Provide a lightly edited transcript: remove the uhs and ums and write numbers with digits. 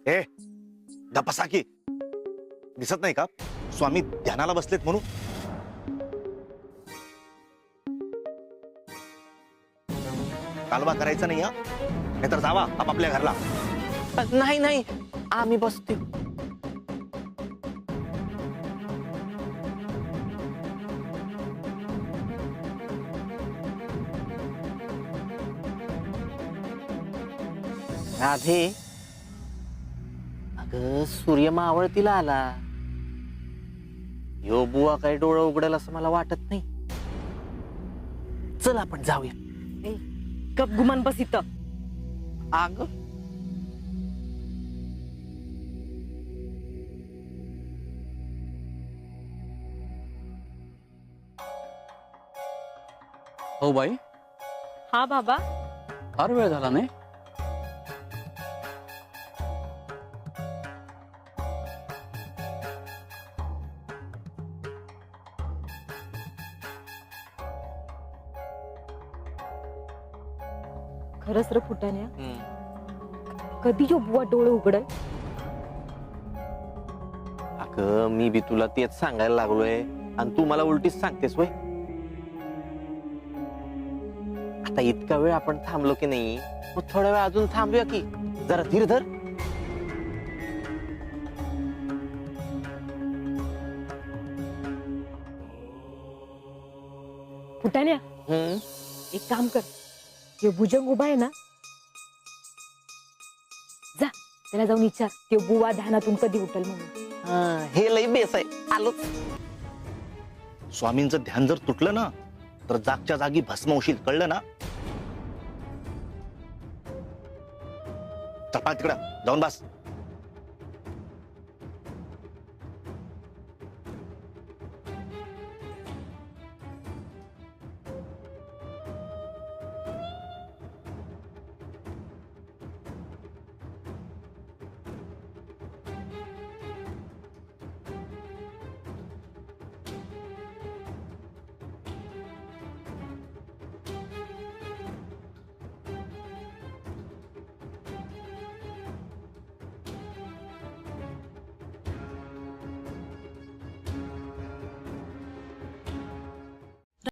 ए गप्पा की दिसत नाही का स्वामी ध्यानाला बसलेत म्हणून? कालवा करायचा नाही हा, नाहीतर जावा आपापल्या घरला. नाही नाही आम्ही बसते. राधे, अगं सूर्य मावळतीला आला. यो बुवा काही डोळं उघडेल असं मला वाटत नाही. चल आपण जाऊया. गप गुमान बस इथं. अग हो बाई, हा बाबा. फार वेळ झाला नाही. खरंच रे फुटाण्या, कधी यो बुवा डोळे उघडल? अगं मी बी तुला तेच सांगायला लागलोय आणि तू मला उलटीच सांगतेस वय. आता इतका वेळ आपण थांबलो की नाही, मग थोडा वेळ अजून थांबूया की. जरा धीर धर. फुटाण्या, एक काम कर, यो भुजंग उभा आहे ना, जा त्याला जाऊन विचार त्यो बुवा ध्यानातून कधी उठल म्हणून. हे लई बेस आहे. आलोच. स्वामींचं ध्यान जर तुटलं ना तर जागच्या जागी भस्म होशील, कळलं ना? चपा तिकडं जाऊन बस.